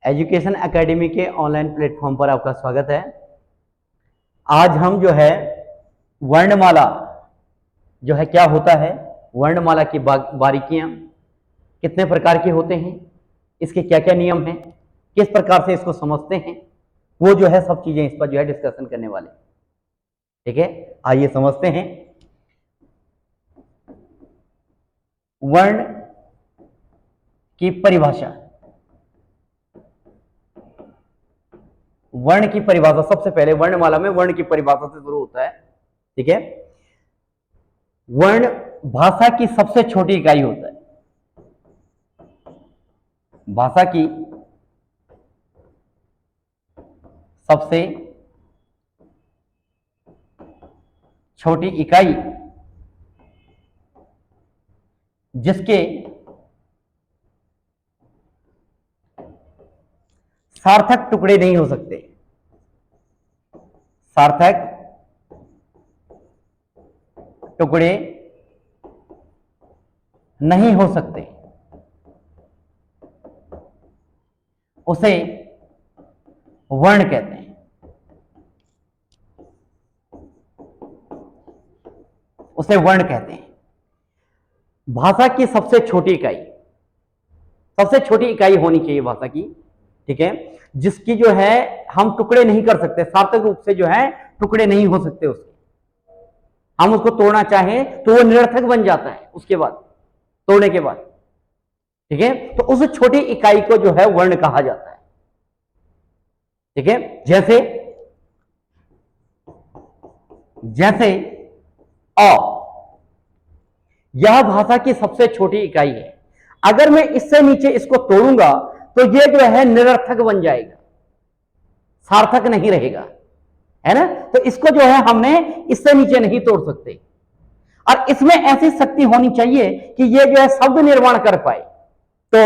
Education academy के online platform पर आपका स्वागत है। आज हम जो है वर्णमाला जो है क्या होता है, वर्णमाला की बारीकियां कितने प्रकार के होते हैं, इसके क्या क्या नियम हैं, किस प्रकार से इसको समझते हैं, वो जो है सब चीजें इस पर जो है डिस्कशन करने वाले। ठीक है, आइए समझते हैं। वर्ण की परिभाषा। वर्ण की परिभाषा सबसे पहले वर्णमाला में वर्ण की परिभाषा से शुरू होता है। ठीक है, वर्ण भाषा की सबसे छोटी इकाई होता है। भाषा की सबसे छोटी इकाई जिसके सार्थक टुकड़े नहीं हो सकते, सार्थक टुकड़े नहीं हो सकते, उसे वर्ण कहते हैं। उसे वर्ण कहते हैं। भाषा की सबसे छोटी इकाई, सबसे छोटी इकाई होनी चाहिए भाषा की। ठीक है, जिसकी जो है हम टुकड़े नहीं कर सकते, सार्थक रूप से जो है टुकड़े नहीं हो सकते उसके। हम उसको तोड़ना चाहें तो वो निरर्थक बन जाता है उसके बाद, तोड़ने के बाद। ठीक है, तो उस छोटी इकाई को जो है वर्ण कहा जाता है। ठीक है, जैसे जैसे अ, यह भाषा की सबसे छोटी इकाई है। अगर मैं इससे नीचे इसको तोड़ूंगा तो ये जो है निरर्थक बन जाएगा, सार्थक नहीं रहेगा, है ना। तो इसको जो है हमने इससे नीचे नहीं तोड़ सकते, और इसमें ऐसी शक्ति होनी चाहिए कि ये जो है शब्द निर्माण कर पाए। तो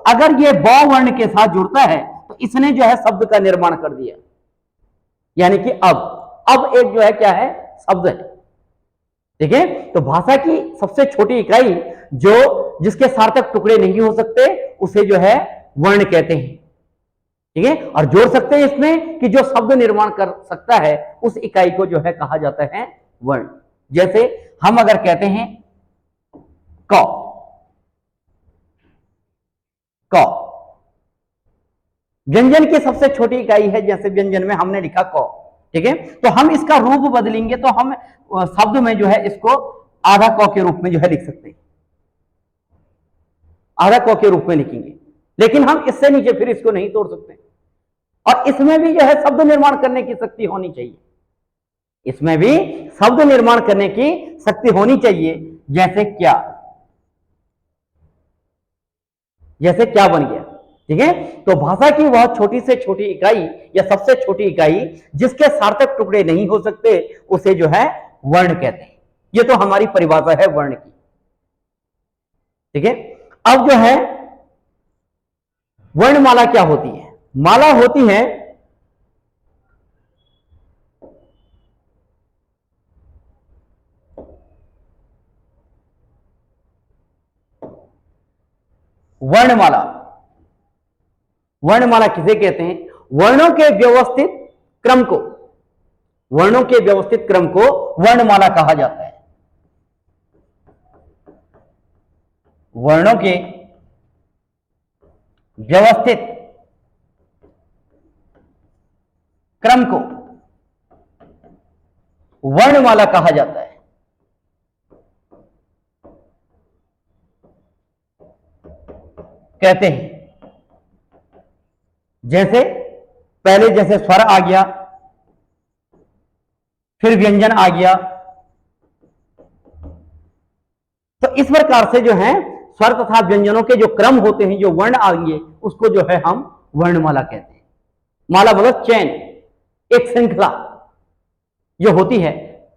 अगर ये ब वर्ण के साथ जुड़ता है तो इसने जो है शब्द का निर्माण कर दिया, यानी कि अब एक जो है क्या है, शब्द है। ठीक है, तो भाषा की सबसे छोटी इकाई जो जिसके सार्थक टुकड़े नहीं हो सकते उसे जो है वर्ण कहते हैं। ठीक है, और जोड़ सकते हैं इसमें कि जो शब्द निर्माण कर सकता है उस इकाई को जो है कहा जाता है वर्ण। जैसे हम अगर कहते हैं क, क व्यंजन की सबसे छोटी इकाई है। जैसे व्यंजन में हमने लिखा क, ठीक है, तो हम इसका रूप बदलेंगे तो हम शब्द में जो है इसको आधा क के रूप में जो है लिख सकते हैं, आधा क के रूप में लिखेंगे। लेकिन हम इससे नीचे फिर इसको नहीं तोड़ सकते, और इसमें भी जो है शब्द निर्माण करने की शक्ति होनी चाहिए, इसमें भी शब्द निर्माण करने की शक्ति होनी चाहिए। जैसे क्या, जैसे क्या बन गया। ठीक है, तो भाषा की वह छोटी से छोटी इकाई या सबसे छोटी इकाई जिसके सार्थक टुकड़े नहीं हो सकते उसे जो है वर्ण कहते हैं। ये तो हमारी परिभाषा है वर्ण की। ठीक है, अब जो है वर्णमाला क्या होती है। माला होती है वर्णमाला। वर्णमाला किसे कहते हैं, वर्णों के व्यवस्थित क्रम को, वर्णों के व्यवस्थित क्रम को वर्णमाला कहा जाता है। वर्णों के व्यवस्थित क्रम को वर्णमाला कहा जाता है। कहते हैं जैसे पहले जैसे स्वर आ गया, फिर व्यंजन आ गया, तो इस प्रकार से जो है स्वर तथा व्यंजनों के जो क्रम होते हैं, जो वर्ण आएंगे उसको जो है हम वर्णमाला कहते हैं। माला मतलब चैन, एक श्रृंखला जो होती है,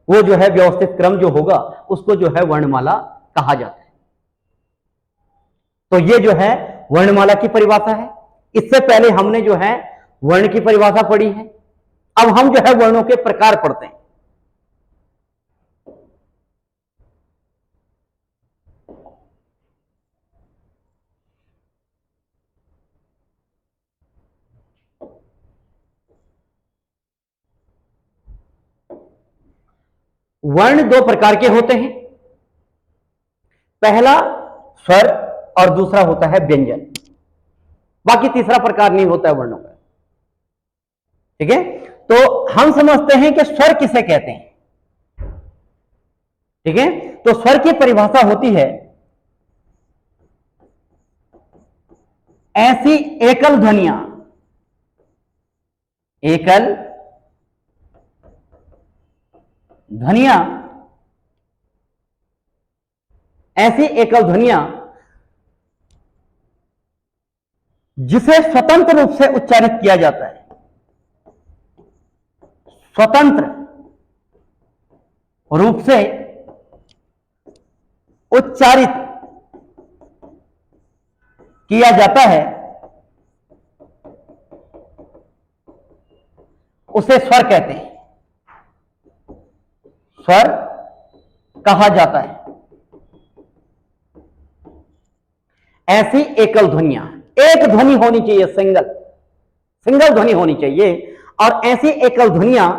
वो जो है व्यवस्थित क्रम जो होगा उसको जो है वर्णमाला कहा जाता है। तो ये जो है वर्णमाला की परिभाषा है। इससे पहले हमने जो है वर्ण की परिभाषा पढ़ी है। अब हम जो है वर्णों के प्रकार पढ़ते हैं। वर्ण दो प्रकार के होते हैं, पहला स्वर और दूसरा होता है व्यंजन। बाकी तीसरा प्रकार नहीं होता है वर्णों का। ठीक है, तो हम समझते हैं कि स्वर किसे कहते हैं। ठीक है, तो स्वर की परिभाषा होती है ऐसी एकल ध्वनियां, एकल ध्वनियां, ऐसी एकल ध्वनियां जिसे स्वतंत्र रूप से उच्चारित किया जाता है, स्वतंत्र रूप से उच्चारित किया जाता है, उसे स्वर कहते हैं, स्वर कहा जाता है। ऐसी एकल ध्वनियां, एक ध्वनि होनी चाहिए, सिंगल ध्वनि होनी चाहिए, और ऐसी एकल ध्वनियां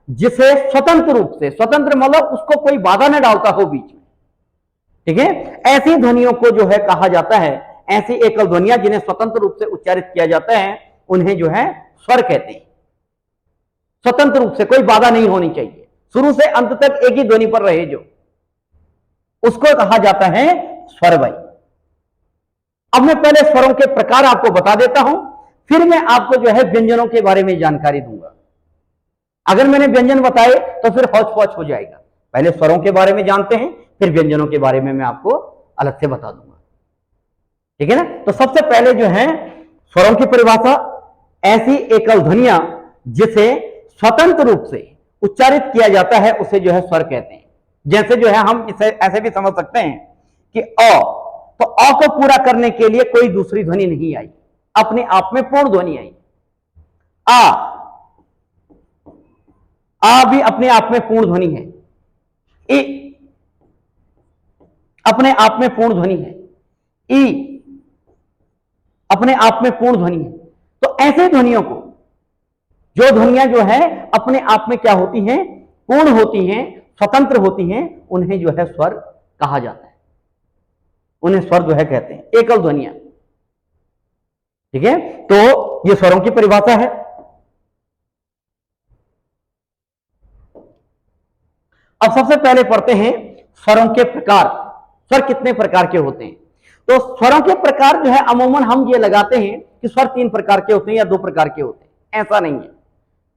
जिसे स्वतंत्र रूप से, स्वतंत्र मतलब उसको कोई बाधा न डालता हो बीच में। ठीक है, ऐसी ध्वनियों को जो है कहा जाता है, ऐसी एकल ध्वनियां जिन्हें स्वतंत्र रूप से उच्चारित किया जाता है उन्हें जो है स्वर कहते हैं। स्वतंत्र रूप से, कोई बाधा नहीं होनी चाहिए, शुरू से अंत तक एक ही ध्वनि पर रहे जो, उसको कहा जाता है स्वर भाई। अब मैं पहले स्वरों के प्रकार आपको बता देता हूं, फिर मैं आपको जो है व्यंजनों के बारे में जानकारी दूंगा। अगर मैंने व्यंजन बताए तो फिर हौच पौच हो जाएगा। पहले स्वरों के बारे में जानते हैं, फिर व्यंजनों के बारे में मैं आपको अलग से बता दूंगा। ठीक है ना, तो सबसे पहले जो है स्वरों की परिभाषा, ऐसी एकल ध्वनियां जिसे स्वतंत्र रूप से उच्चारित किया जाता है उसे जो है स्वर कहते हैं। जैसे जो है हम इसे ऐसे भी समझ सकते हैं कि अ, तो अ को पूरा करने के लिए कोई दूसरी ध्वनि नहीं आई, अपने आप में पूर्ण ध्वनि आई। आ भी अपने आप में पूर्ण ध्वनि है, ई अपने आप में पूर्ण ध्वनि है, ई अपने आप में पूर्ण ध्वनि है। तो ऐसे ध्वनियों को, जो ध्वनियां जो है अपने आप में क्या होती हैं, पूर्ण होती हैं, स्वतंत्र होती हैं, उन्हें जो है स्वर कहा जाता है, उन्हें स्वर जो है कहते हैं, एकल ध्वनियां। ठीक है, तो ये स्वरों की परिभाषा है। अब सबसे पहले पढ़ते हैं स्वरों के प्रकार। स्वर कितने प्रकार के होते हैं? तो स्वरों के प्रकार जो है अमूमन हम ये लगाते हैं कि स्वर 3 प्रकार के होते हैं या 2 प्रकार के होते हैं, ऐसा नहीं है।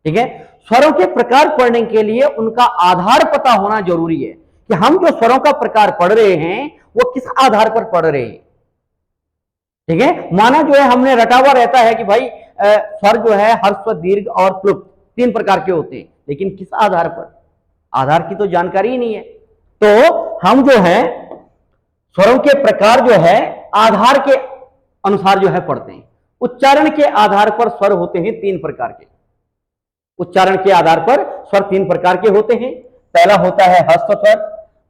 ठीक है, स्वरों के प्रकार पढ़ने के लिए उनका आधार पता होना जरूरी है कि हम जो स्वरों का प्रकार पढ़ रहे हैं वो किस आधार पर पढ़ रहे हैं। ठीक है, माना जो है हमने रटा हुआ रहता है कि भाई स्वर जो है ह्रस्व, दीर्घ और प्लुप्त 3 प्रकार के होते हैं, लेकिन किस आधार पर, आधार की तो जानकारी ही नहीं है। तो हम जो है स्वरों के प्रकार जो है आधार के अनुसार जो है पढ़ते हैं। उच्चारण के आधार पर स्वर होते हैं 3 प्रकार के। उच्चारण के आधार पर स्वर 3 प्रकार के होते हैं। पहला होता है ह्रस्व स्वर,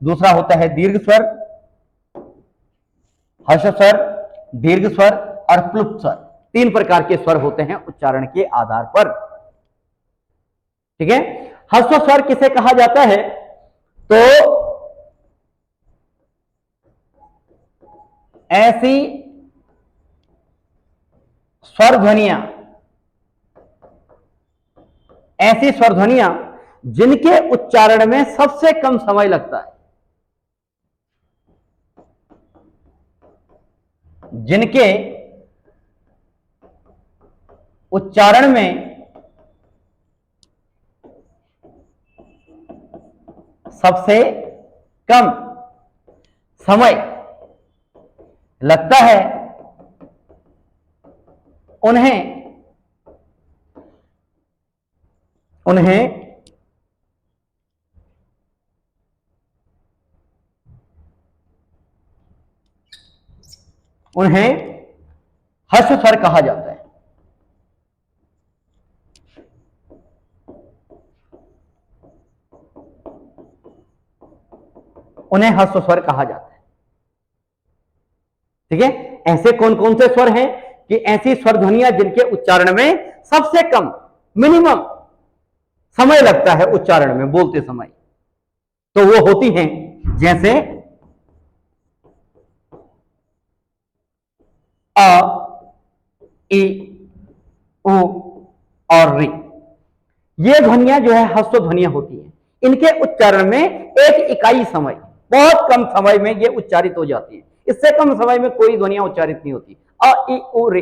दूसरा होता है दीर्घ स्वर, ह्रस्व स्वर, दीर्घ स्वर और प्लुप्त स्वर। 3 प्रकार के स्वर होते हैं उच्चारण के आधार पर। ठीक है, ह्रस्व स्वर किसे कहा जाता है? तो ऐसी स्वर ध्वनियां, ऐसी स्वर ध्वनियां जिनके उच्चारण में सबसे कम समय लगता है, जिनके उच्चारण में सबसे कम समय लगता है, उन्हें ह्रस्व स्वर कहा जाता है। उन्हें ह्रस्व स्वर कहा जाता है। ठीक है, ऐसे कौन कौन से स्वर हैं कि ऐसी स्वर ध्वनियां जिनके उच्चारण में सबसे कम, मिनिमम समय लगता है उच्चारण में, बोलते समय। तो वो होती हैं जैसे अ, ई, उ और री। ये ध्वनियां जो है ह्रस्व ध्वनियां होती हैं। इनके उच्चारण में एक इकाई समय, बहुत कम समय में ये उच्चारित हो जाती है। इससे कम समय में कोई ध्वनियां उच्चारित नहीं होती। अ ई उ रे,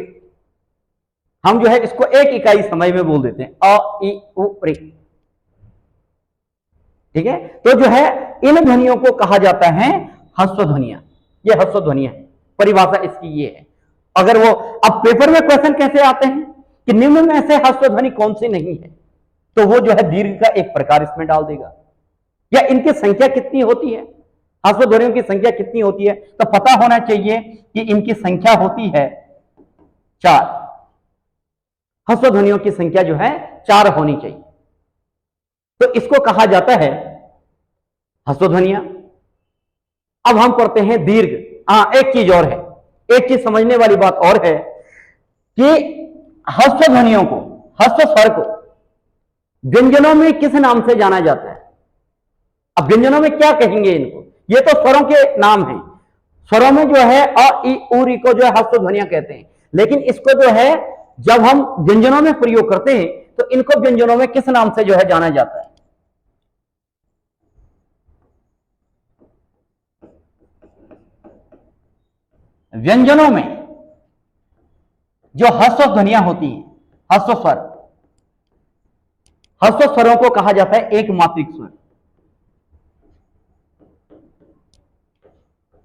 हम जो है इसको एक इकाई समय में बोल देते हैं, अ ई उ रे। ठीक है, तो जो है इन ध्वनियों को कहा जाता है ह्रस्व ध्वनियां। ये ह्रस्व ध्वनियां है, परिभाषा इसकी ये है। अगर वो अब पेपर में क्वेश्चन कैसे आते हैं कि निम्न में से ह्रस्व ध्वनि कौन सी नहीं है, तो वो जो है दीर्घ का एक प्रकार इसमें डाल देगा। या इनकी संख्या कितनी होती है, ह्रस्व ध्वनियों की संख्या कितनी होती है, तो पता होना चाहिए कि इनकी संख्या होती है 4। ह्रस्व ध्वनियों की संख्या जो है 4 होनी चाहिए। तो इसको कहा जाता है ह्रस्व ध्वनियां। अब हम पढ़ते हैं दीर्घ। हाँ, एक चीज और है, एक चीज समझने वाली बात और है कि ह्रस्व ध्वनियों को, ह्रस्व स्वर को व्यंजनों में किस नाम से जाना जाता है। अब व्यंजनों में क्या कहेंगे इनको, ये तो स्वरों के नाम हैं। स्वरों में जो है अ ई उ री को जो है ह्रस्व ध्वनियां कहते हैं, लेकिन इसको जो है जब हम व्यंजनों में प्रयोग करते हैं तो इनको व्यंजनों में किस नाम से जो है जाना जाता है। व्यंजनों में जो ह्रस्व ध्वनियां होती हैं, ह्रस्व स्वर, ह्रस्व स्वरों को कहा जाता है एक मात्रिक स्वर।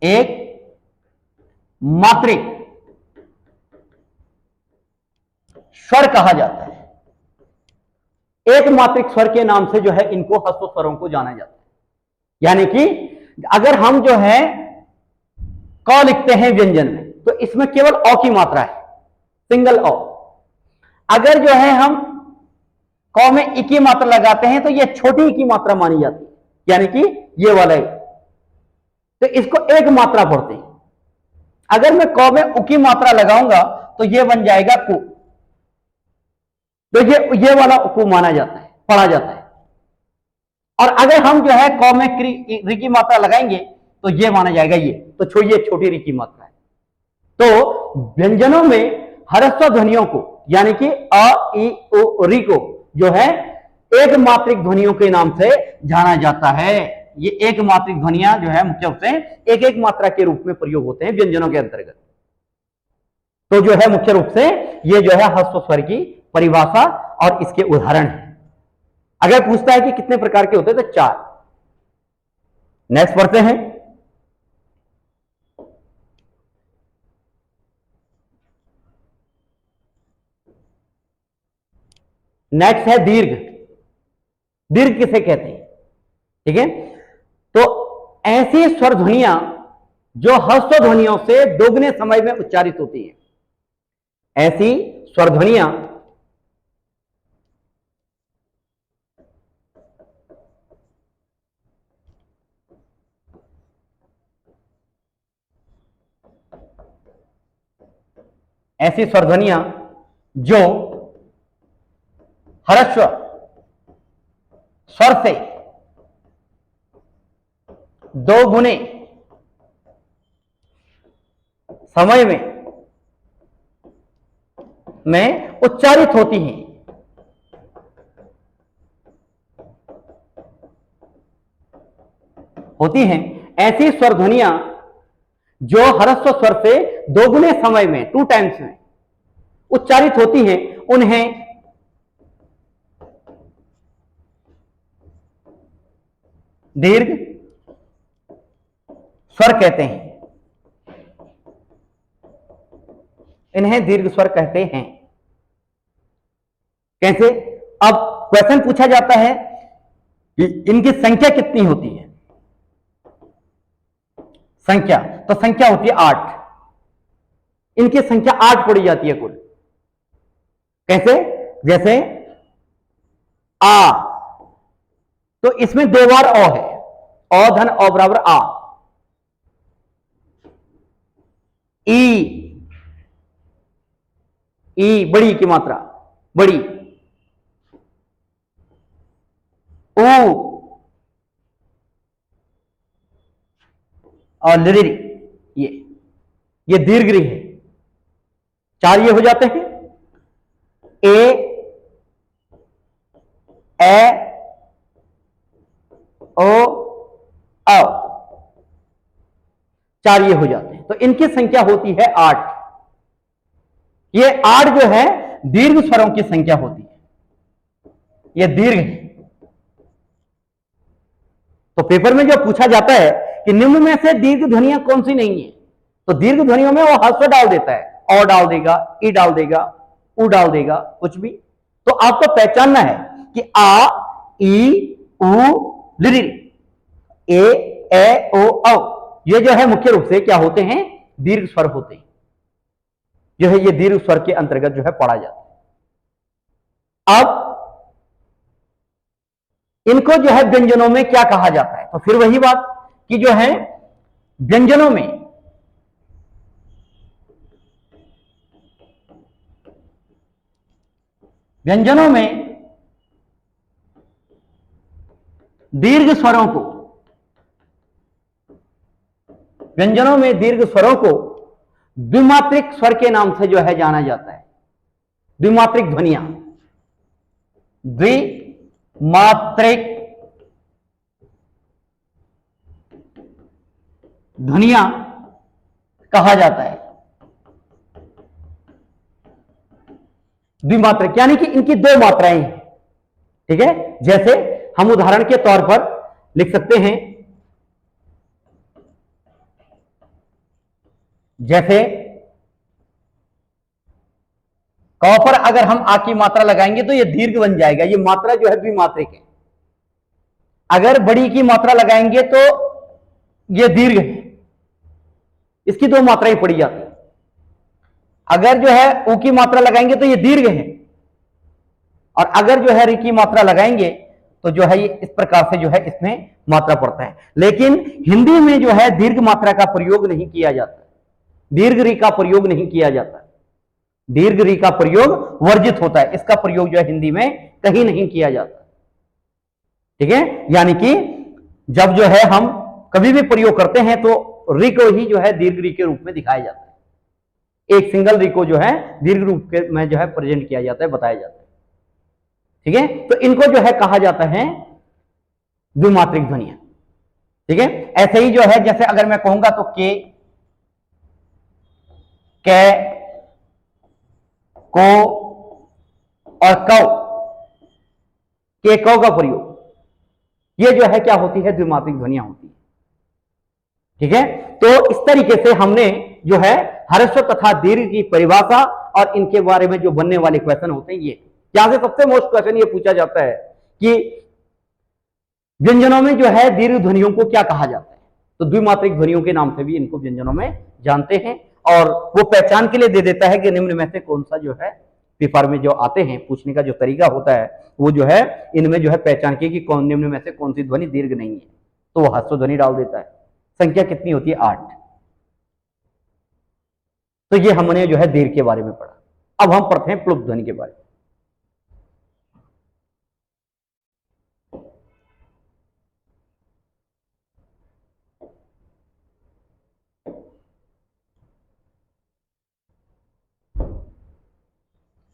एक मात्रिक स्वर कहा जाता है। एक मात्रिक स्वर के नाम से जो है इनको ह्रस्व स्वरों को जाना जाता है। यानी कि अगर हम जो है क लिखते हैं व्यंजन में, तो इसमें केवल अ की मात्रा है, सिंगल अ। अगर जो है हम क में ई की मात्रा लगाते हैं तो यह छोटी ई की मात्रा मानी जाती है, यानी कि ये वाला ही, तो इसको एक मात्रा पढ़ते हैं। अगर मैं क में उ की मात्रा लगाऊंगा तो यह बन जाएगा कु, तो ये वाला कु माना जाता है, पढ़ा जाता है। और अगर हम जो है क में री की मात्रा लगाएंगे तो ये माना जाएगा ये, तो ये छोटी री की मात्रा है। तो व्यंजनों में ह्रस्व ध्वनियों को यानी कि अ ई उ री को जो है एक मात्रिक ध्वनियों के नाम से जाना जाता है। ये एक मात्रिक ध्वनियां जो है मुख्य रूप से एक एक मात्रा के रूप में प्रयोग होते हैं व्यंजनों के अंतर्गत। तो जो है मुख्य रूप से ये जो है ह्रस्व स्वर की परिभाषा और इसके उदाहरण है। अगर पूछता है कि कितने प्रकार के होते हैं तो 4। नेक्स्ट पढ़ते हैं। नेक्स्ट है दीर्घ। दीर्घ किसे कहते हैं, ठीक है। तो ऐसी स्वर ध्वनियां जो ह्रस्व ध्वनियों से दोगुने समय में उच्चारित होती हैं, ऐसी स्वर ध्वनियां ऐसी स्वर ध्वनियां जो ह्रस्व स्वर से दोगुने समय में उच्चारित होती हैं, ऐसी स्वर ध्वनियां जो ह्रस्व स्वर से दोगुने समय में 2 टाइम्स में उच्चारित होती हैं, उन्हें दीर्घ स्वर कहते हैं। इन्हें दीर्घ स्वर कहते हैं। कैसे, अब क्वेश्चन पूछा जाता है कि इनकी संख्या कितनी होती है। संख्या, तो संख्या होती है 8। इनकी संख्या 8 पड़ी जाती है कुल। कैसे, जैसे आ, तो इसमें 2 बार अ है, अ धन अ बराबर आ। ई, ई बड़ी की मात्रा, बड़ी। ऊ, और लिरिरी, ये दीर्घ री है। 4 ये हो जाते हैं, ए, ओ, औ, 4 ये हो जाते हैं। तो इनकी संख्या होती है 8। ये 8 जो है दीर्घ स्वरों की संख्या होती है, ये दीर्घ है। तो पेपर में जो पूछा जाता है कि निम्न में से दीर्घ ध्वनियां कौन सी नहीं है, तो दीर्घ ध्वनियों में वो ह्रस्व डाल देता है, औ डाल देगा, ई डाल देगा, उ डाल देगा, कुछ भी। तो आपको पहचानना है कि आ, ई, उ, लिरी, ए, ओ, औ, ये जो है मुख्य रूप से क्या होते हैं, दीर्घ स्वर होते हैं, जो है ये दीर्घ स्वर के अंतर्गत जो है पढ़ा जाता है। अब इनको जो है व्यंजनों में क्या कहा जाता है, तो फिर वही बात कि जो है व्यंजनों में दीर्घ स्वरों को, व्यंजनों में दीर्घ स्वरों को द्विमात्रिक स्वर के नाम से जो है जाना जाता है। द्विमात्रिक ध्वनियां, द्विमात्रिक ध्वनियां कहा जाता है। द्विमात्रिक यानी कि इनकी 2 मात्राएं हैं, ठीक है। जैसे हम उदाहरण के तौर पर लिख सकते हैं, जैसे क पर अगर हम आ की मात्रा लगाएंगे तो ये दीर्घ बन जाएगा, ये मात्रा जो है द्विमात्रिक है। अगर बड़ी की मात्रा लगाएंगे तो ये दीर्घ है, इसकी 2 मात्राएं पड़ी जाती है। अगर जो है ऊ की मात्रा लगाएंगे तो ये दीर्घ है, और अगर जो है री की मात्रा लगाएंगे तो जो है ये इस प्रकार से जो है इसमें मात्रा पड़ता है। लेकिन हिंदी में जो है दीर्घ मात्रा का प्रयोग नहीं किया जाता, दीर्घ री का प्रयोग नहीं किया जाता, दीर्घ री का प्रयोग वर्जित होता है, इसका प्रयोग जो है हिंदी में कहीं नहीं किया जाता, ठीक है। यानी कि जब जो है हम कभी भी प्रयोग करते हैं तो री को ही जो है दीर्घ री के रूप में दिखाया जाता है, एक सिंगल री को जो है दीर्घ रूप के में जो है प्रेजेंट किया जाता है, बताया जाता है, ठीक है। तो इनको जो है कहा जाता है द्विमात्रिक ध्वनियां, ठीक है। ऐसे ही जो है जैसे अगर मैं कहूंगा तो के, को और कौ, के कौ का प्रयोग, ये जो है क्या होती है, द्विमात्रिक ध्वनियां होती है, ठीक है। तो इस तरीके से हमने जो है ह्रस्व तथा दीर्घ की परिभाषा और इनके बारे में जो बनने वाले क्वेश्चन होते हैं, ये यहां से सबसे मोस्ट क्वेश्चन ये पूछा जाता है कि व्यंजनों में जो है दीर्घ ध्वनियों को क्या कहा जाता है, तो द्विमात्रिक ध्वनियों के नाम से भी इनको व्यंजनों में जानते हैं। और वो पहचान के लिए दे देता है कि निम्न में से कौन सा जो है पेपर में जो आते हैं, पूछने का जो तरीका होता है वो जो है इनमें जो है पहचान के कि कौन निम्न में से कौन सी ध्वनि दीर्घ नहीं है, तो वो ह्रस्व ध्वनि डाल देता है। संख्या कितनी होती है, 8। तो ये हमने जो है दीर्घ के बारे में पढ़ा। अब हम पढ़ते हैं प्लुप्त ध्वनि के बारे में।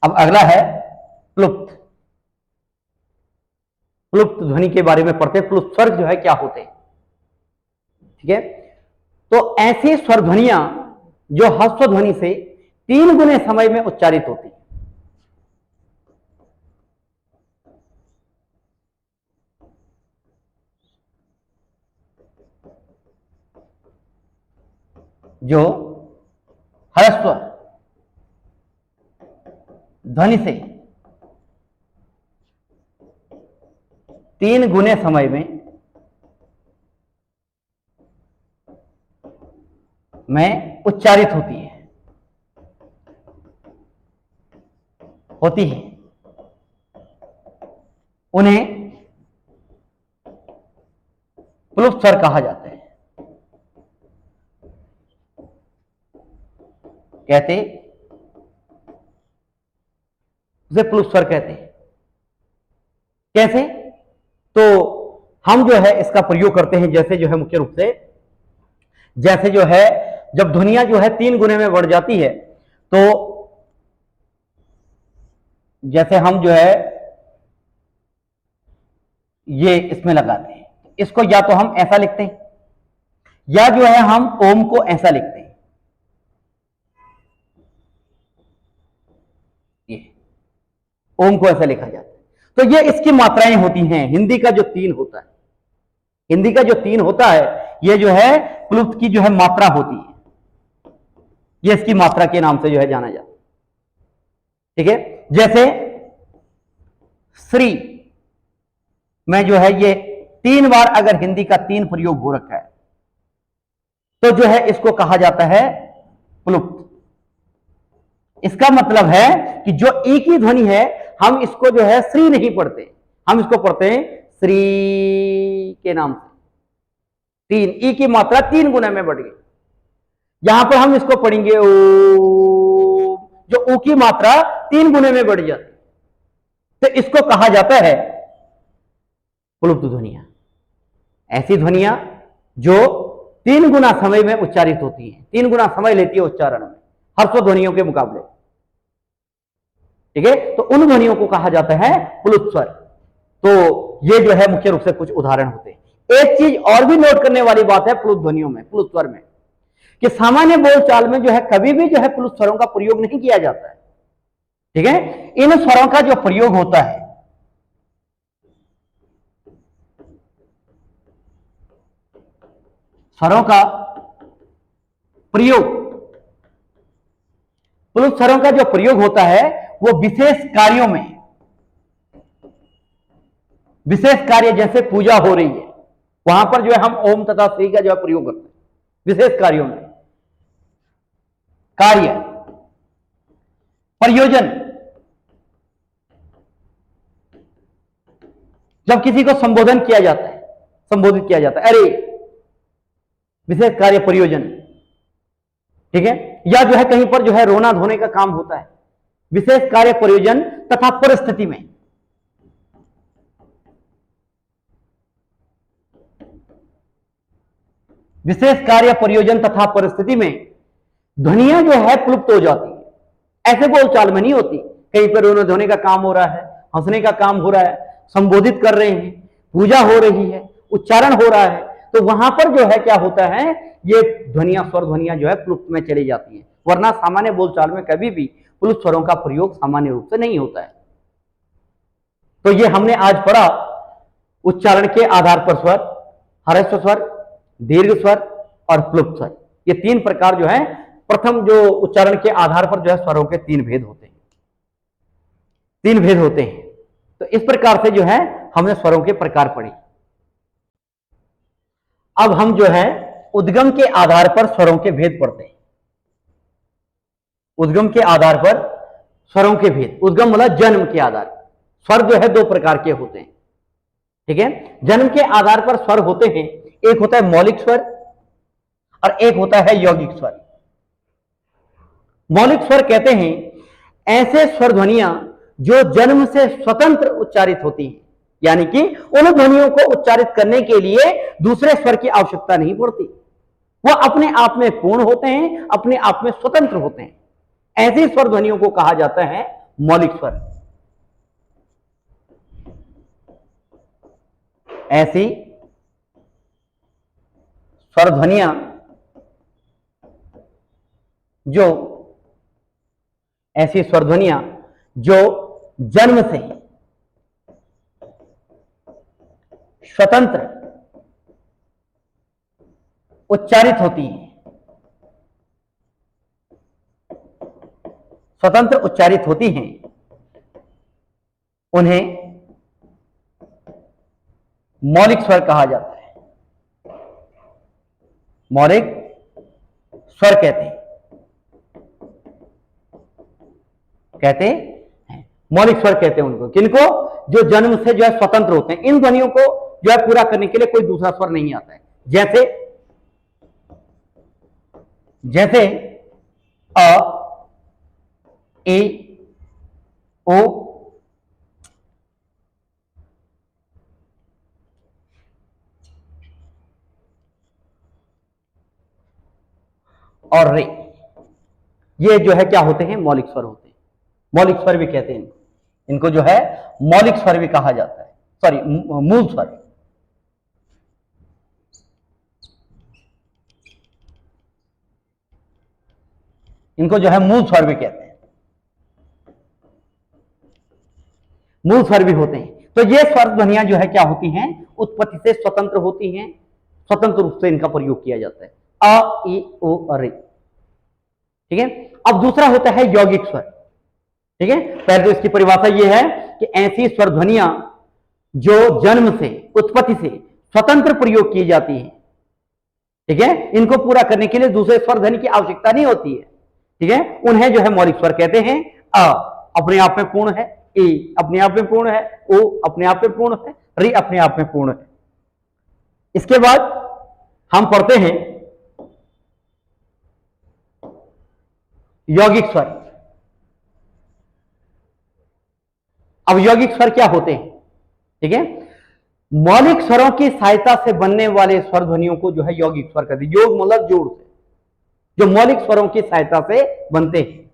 अब अगला है प्लुप्त। प्लुप्त ध्वनि के बारे में पढ़ते हैं। प्लुप्त स्वर जो है क्या होते हैं, ठीक है। तो ऐसी स्वर ध्वनियां जो ह्रस्व ध्वनि से 3 गुने समय में उच्चारित होती है। जो ह्रस्व ध्वनि से 3 गुने समय में उच्चारित होती है, उन्हें प्लुप्त स्वर कहा जाता है। कहते उसे प्लुप्त स्वर कहते हैं। कैसे, तो हम जो है इसका प्रयोग करते हैं, जैसे जो है मुख्य रूप से जैसे जो है जब ध्वनियां जो है 3 गुने में बढ़ जाती है, तो जैसे हम जो है ये इसमें लगाते हैं, इसको या तो हम ऐसा लिखते हैं या जो है हम ओम को ऐसा लिखते हैं, ये ओम को ऐसा लिखा जाता है। तो ये इसकी मात्राएं होती हैं। हिंदी का जो 3 होता है, हिंदी का जो 3 होता है, ये जो है प्लुत की जो है मात्रा होती है, ये इसकी मात्रा के नाम से जो है जाना जाता है। ठीक है, जैसे श्री में जो है ये 3 बार अगर हिंदी का 3 प्रयोग हो रखा है, तो जो है इसको कहा जाता है प्लुप्त। इसका मतलब है कि जो ई की ध्वनि है, हम इसको जो है श्री नहीं पढ़ते, हम इसको पढ़ते हैं श्री के नाम से। 3 ई की मात्रा 3 गुना में बढ़ गई। यहां पर हम इसको पढ़ेंगे ओ, जो ऊ की मात्रा 3 गुने में बढ़ जाती, तो इसको कहा जाता है प्लुप्त ध्वनियां। ऐसी ध्वनियां जो 3 गुना समय में उच्चारित होती हैं, 3 गुना समय लेती है उच्चारण में हर्षों ध्वनियों के मुकाबले। ठीक है, तो उन ध्वनियों को कहा जाता है प्लुत स्वर। तो ये जो है मुख्य रूप से कुछ उदाहरण होते हैं। एक चीज और भी नोट करने वाली बात है प्लुत ध्वनियों में, प्लुत स्वर में, कि सामान्य बोलचाल में जो है कभी भी जो है प्लुत स्वरों का प्रयोग नहीं किया जाता है। ठीक है, इन स्वरों का जो प्रयोग होता है, स्वरों का प्रयोग, प्लुत स्वरों का जो प्रयोग होता है वो विशेष कार्यों में, विशेष कार्य जैसे पूजा हो रही है, वहां पर जो है हम ओम तथा श्री का जो है प्रयोग करते हैं। विशेष कार्यों में, कार्य, प्रयोजन, जब किसी को संबोधन किया जाता है, संबोधित किया जाता है, अरे, विशेष कार्य प्रयोजन। ठीक है, या जो है कहीं पर जो है रोना धोने का काम होता है, विशेष कार्य प्रयोजन तथा परिस्थिति में। विशेष कार्य प्रयोजन तथा परिस्थिति में ध्वनियां जो है प्लुप्त हो जाती है। ऐसे बोलचाल में नहीं होती, कहीं पर रोने धोने का काम हो रहा है, हंसने का काम हो रहा है, संबोधित कर रहे हैं, पूजा हो रही है, उच्चारण हो रहा है, तो वहां पर जो है क्या होता है, ये ध्वनियां, स्वर ध्वनियां जो है प्लुप्त में चली जाती है। वरना सामान्य बोलचाल में कभी भी प्लुप्त स्वरों का प्रयोग सामान्य रूप से नहीं होता है। तो ये हमने आज पढ़ा उच्चारण के आधार पर स्वर, ह्रस्व स्वर, दीर्घ स्वर और प्लुप्त स्वर। ये 3 प्रकार जो है, प्रथम जो उच्चारण के आधार पर जो है स्वरों के 3 भेद होते हैं, 3 भेद होते हैं। तो इस प्रकार से जो है हमने स्वरों के प्रकार पढ़े। अब हम जो है उद्गम के आधार पर स्वरों के भेद पढ़ते हैं। उद्गम के आधार पर स्वरों के भेद, उद्गम मतलब जन्म के आधार। स्वर जो है 2 प्रकार के होते हैं। ठीक है, जन्म के आधार पर स्वर होते हैं, एक होता है मौलिक स्वर और एक होता है यौगिक स्वर। मौलिक स्वर कहते हैं ऐसे स्वर ध्वनियां जो जन्म से स्वतंत्र उच्चारित होती हैं, यानी कि उन ध्वनियों को उच्चारित करने के लिए दूसरे स्वर की आवश्यकता नहीं पड़ती, वह अपने आप में पूर्ण होते हैं, अपने आप में स्वतंत्र होते हैं। ऐसी स्वर ध्वनियों को कहा जाता है मौलिक स्वर। ऐसी स्वर ध्वनियां जो, ऐसी स्वर ध्वनियां जो जन्म से स्वतंत्र उच्चारित होती हैं, स्वतंत्र उच्चारित होती हैं, उन्हें मौलिक स्वर कहा जाता है। मौलिक स्वर कहते हैं, मौलिक स्वर कहते हैं उनको, किनको, जो जन्म से जो है स्वतंत्र होते हैं। इन ध्वनियों को जो है पूरा करने के लिए कोई दूसरा स्वर नहीं आता है। जैसे जैसे अ, ए, ओ, और रे, ये जो है क्या होते हैं, मौलिक स्वर होते हैं। मौलिक स्वर भी कहते हैं इनको जो है मौलिक स्वर भी कहा जाता है, सॉरी मूल स्वर। इनको जो है मूल स्वर भी कहते हैं, मूल स्वर भी होते हैं। तो ये स्वर ध्वनियां जो है क्या होती हैं, उत्पत्ति से स्वतंत्र होती हैं, स्वतंत्र रूप से इनका प्रयोग किया जाता है। अ ई ओ रे, ठीक है। अब दूसरा होता है यौगिक स्वर, ठीक है। पहले तो इसकी परिभाषा ये है कि ऐसी स्वर ध्वनियां जो जन्म से, उत्पत्ति से स्वतंत्र प्रयोग की जाती है, ठीक है। इनको पूरा करने के लिए दूसरे स्वर ध्वनि की आवश्यकता नहीं होती है, ठीक है। उन्हें जो है मौलिक स्वर कहते हैं। अ अपने आप में पूर्ण है, ए अपने आप में पूर्ण है, ओ अपने आप में पूर्ण है, री अपने आप में पूर्ण है। इसके बाद हम पढ़ते हैं यौगिक स्वर। अब यौगिक स्वर क्या होते हैं, ठीक है। मौलिक स्वरों की सहायता से बनने वाले स्वर ध्वनियों को जो है यौगिक स्वर कहते हैं। योग मतलब जोड़ से, जो मौलिक स्वरों की सहायता से बनते हैं।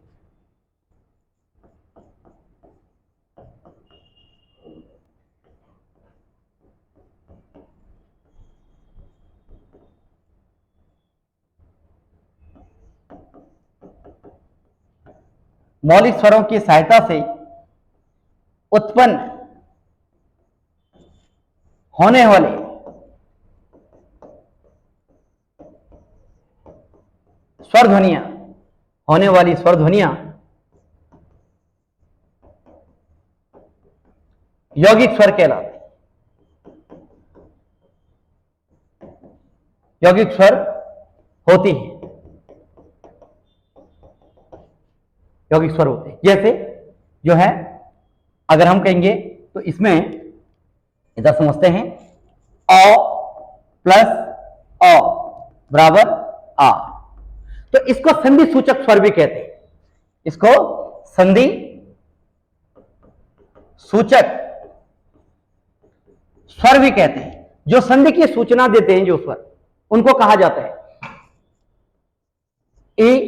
मौलिक स्वरों की सहायता से उत्पन्न होने वाले स्वर ध्वनियां, होने वाली स्वर ध्वनियां यौगिक स्वर कहलाते हैं। यौगिक स्वर होती है, यौगिक स्वर होते हैं। जैसे जो है अगर हम कहेंगे तो इसमें इधर समझते हैं, अ प्लस अ बराबर आ, तो इसको संधि सूचक स्वर भी कहते हैं। इसको संधि सूचक स्वर भी कहते हैं। जो संधि की सूचना देते हैं जो स्वर, उनको कहा जाता है ई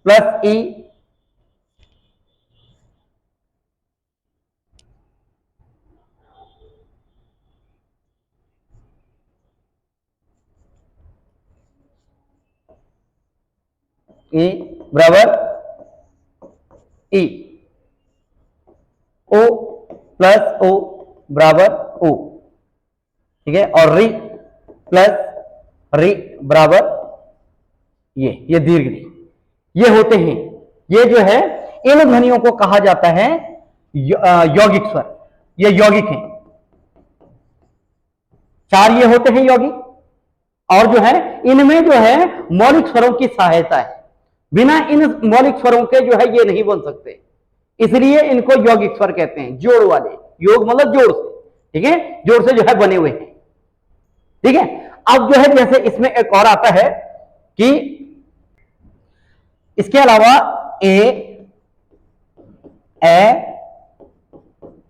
प्लस ई, ई बराबर ई, ओ प्लस ओ बराबर ओ, ठीक है। और री प्लस री बराबर ये दीर्घ री, ये होते हैं। ये जो है इन ध्वनियों को कहा जाता है यौगिक स्वर। ये यौगिक हैं, चार ये होते हैं यौगिक। और जो है इनमें जो है मौलिक स्वरों की सहायता है, बिना इन मौलिक स्वरों के जो है ये नहीं बन सकते, इसलिए इनको यौगिक स्वर कहते हैं। जोड़ वाले, योग मतलब जोड़ से, ठीक है, जोड़ से जो है बने हुए हैं, ठीक है। अब जो है जैसे इसमें एक और आता है कि इसके अलावा ए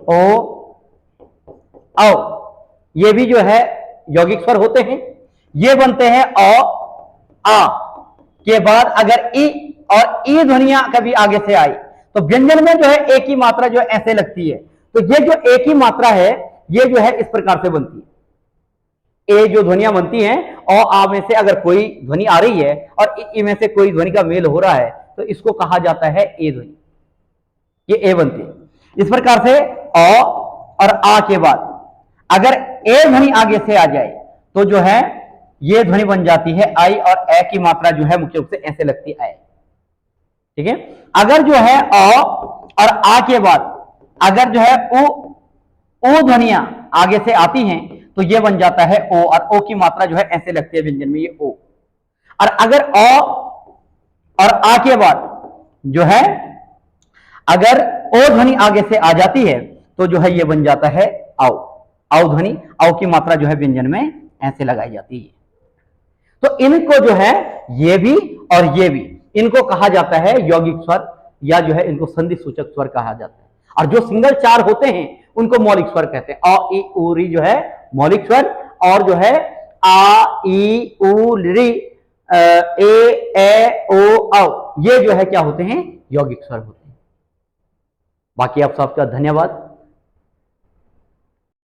ओ औ, ये भी जो है यौगिक स्वर होते हैं। ये बनते हैं अ आ के बाद अगर ई और ई ध्वनियां कभी आगे से आई तो व्यंजन में जो है एक ही मात्रा जो ऐसे लगती है। तो ये जो एक ही मात्रा है ये जो है इस प्रकार से बनती है। ए जो ध्वनियां बनती हैं और आ में से अगर कोई ध्वनि आ रही है और ई में से कोई ध्वनि का मेल हो रहा है तो इसको कहा जाता है ए ध्वनि। ये ए बनती है। इस प्रकार से अ और आ के बाद अगर ए ध्वनि आगे से आ जाए तो जो है ये ध्वनि बन जाती है आई, और ए की मात्रा जो है मुख्य रूप से ऐसे लगती है, ठीक है। अगर जो है अ और आ के बाद अगर जो है ओ ध्वनियां आगे से आती हैं तो ये बन जाता है ओ, और ओ की मात्रा जो है ऐसे लगती है व्यंजन में, ये ओ। और अगर अ और आ के बाद जो है अगर ओ ध्वनि आगे से आ जाती है तो जो है ये बन जाता है आओ। आओ ध्वनि, आओ की मात्रा जो है व्यंजन में ऐसे लगाई जाती है। तो इनको जो है ये भी और ये भी, इनको कहा जाता है यौगिक स्वर, या जो है इनको संधि सूचक स्वर कहा जाता है। और जो सिंगल चार होते हैं उनको मौलिक स्वर कहते हैं। अ ई उ री जो है मौलिक स्वर, और जो है आ ई उ री ए ओ औ, ये जो है क्या होते हैं, यौगिक स्वर होते हैं। बाकी आप सबका धन्यवाद।